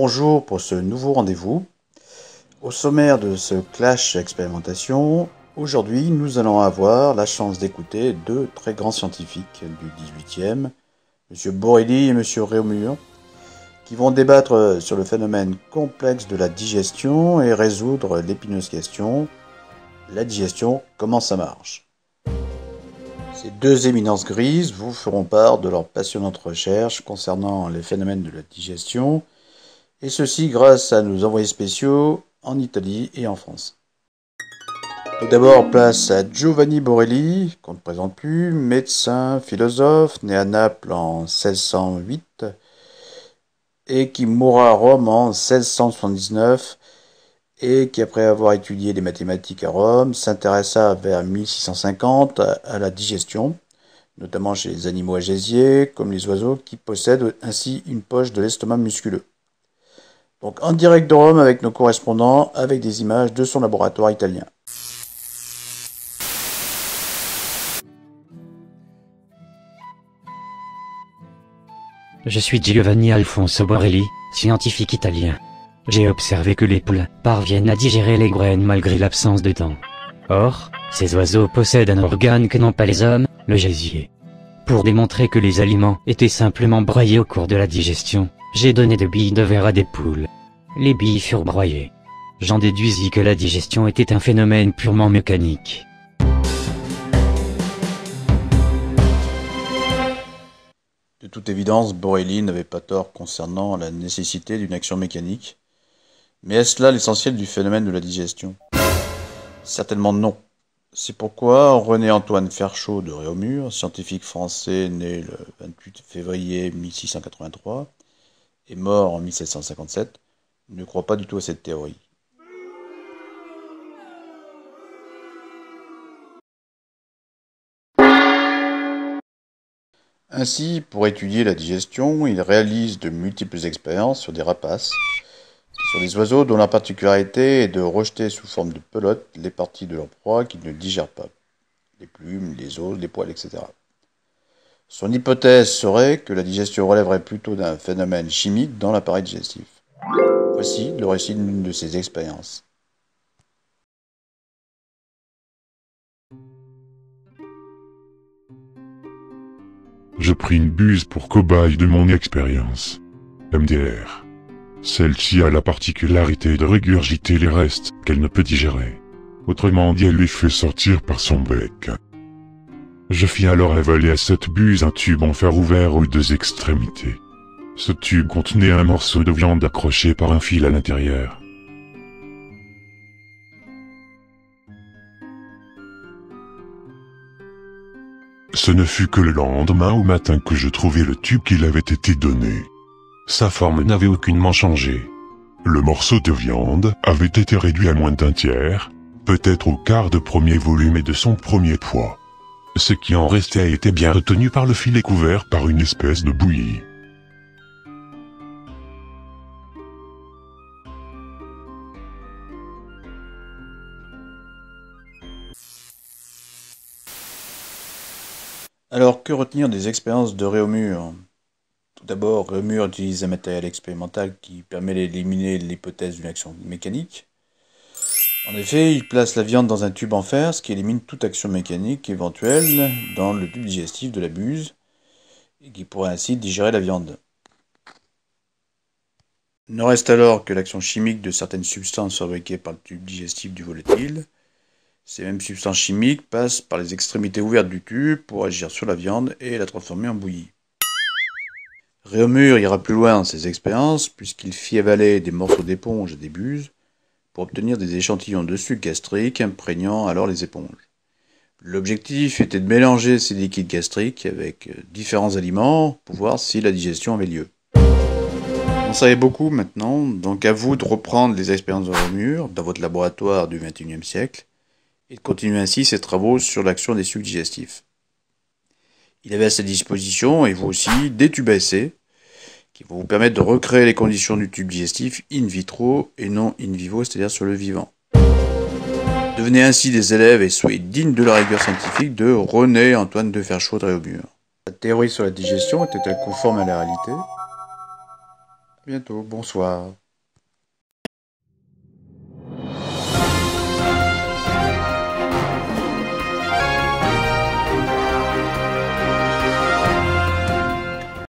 Bonjour pour ce nouveau rendez-vous. Au sommaire de ce Clash Expérimentation, aujourd'hui nous allons avoir la chance d'écouter deux très grands scientifiques du XVIIIe, M. Borelli et M. Réaumur, qui vont débattre sur le phénomène complexe de la digestion et résoudre l'épineuse question: la digestion, comment ça marche? Ces deux éminences grises vous feront part de leurs passionnantes recherches concernant les phénomènes de la digestion, et ceci grâce à nos envoyés spéciaux en Italie et en France. Tout d'abord, place à Giovanni Borelli, qu'on ne présente plus, médecin, philosophe, né à Naples en 1608 et qui mourra à Rome en 1679, et qui, après avoir étudié les mathématiques à Rome, s'intéressa vers 1650 à la digestion, notamment chez les animaux agésiés, comme les oiseaux, qui possèdent ainsi une poche de l'estomac musculeux. Donc en direct de Rome avec nos correspondants, avec des images de son laboratoire italien. Je suis Giovanni Alfonso Borelli, scientifique italien. J'ai observé que les poules parviennent à digérer les graines malgré l'absence de dents. Or, ces oiseaux possèdent un organe que n'ont pas les hommes, le gésier. Pour démontrer que les aliments étaient simplement broyés au cours de la digestion, j'ai donné de billes de verre à des poules. Les billes furent broyées. J'en déduisis que la digestion était un phénomène purement mécanique. De toute évidence, Borelli n'avait pas tort concernant la nécessité d'une action mécanique. Mais est-ce là l'essentiel du phénomène de la digestion? Certainement non. C'est pourquoi René-Antoine Ferchaud de Réaumur, scientifique français né le 28 février 1683 et mort en 1757, ne croit pas du tout à cette théorie. Ainsi, pour étudier la digestion, il réalise de multiples expériences sur des rapaces, sur les oiseaux dont la particularité est de rejeter sous forme de pelote les parties de leur proie qu'ils ne digèrent pas, les plumes, les os, les poils, etc. Son hypothèse serait que la digestion relèverait plutôt d'un phénomène chimique dans l'appareil digestif. Voici le récit d'une de ces expériences. Je pris une buse pour cobaye de mon expérience. MDR. Celle-ci a la particularité de régurgiter les restes qu'elle ne peut digérer. Autrement dit, elle les fait sortir par son bec. Je fis alors avaler à cette buse un tube en fer ouvert aux deux extrémités. Ce tube contenait un morceau de viande accroché par un fil à l'intérieur. Ce ne fut que le lendemain au matin que je trouvai le tube qui avait été donné. Sa forme n'avait aucunement changé. Le morceau de viande avait été réduit à moins d'un tiers, peut-être au quart de premier volume et de son premier poids. Ce qui en restait a été bien retenu par le filet couvert par une espèce de bouillie. Alors, que retenir des expériences de Réaumur? Tout d'abord, Réaumur utilise un matériel expérimental qui permet d'éliminer l'hypothèse d'une action mécanique. En effet, il place la viande dans un tube en fer, ce qui élimine toute action mécanique éventuelle dans le tube digestif de la buse, et qui pourrait ainsi digérer la viande. Il ne reste alors que l'action chimique de certaines substances fabriquées par le tube digestif du volatile. Ces mêmes substances chimiques passent par les extrémités ouvertes du tube pour agir sur la viande et la transformer en bouillie. Réaumur ira plus loin dans ses expériences puisqu'il fit avaler des morceaux d'éponge à des buses pour obtenir des échantillons de suc gastrique imprégnant alors les éponges. L'objectif était de mélanger ces liquides gastriques avec différents aliments pour voir si la digestion avait lieu. Vous en savez beaucoup maintenant, donc à vous de reprendre les expériences de Réaumur dans votre laboratoire du XXIe siècle et de continuer ainsi ses travaux sur l'action des sucs digestifs. Il avait à sa disposition, et vous aussi, des tubes à essai, qui vont vous permettre de recréer les conditions du tube digestif in vitro et non in vivo, c'est-à-dire sur le vivant. Devenez ainsi des élèves et soyez dignes de la rigueur scientifique de René-Antoine de Ferchaud de Réaumur. La théorie sur la digestion était-elle conforme à la réalité? bientôt. Bonsoir.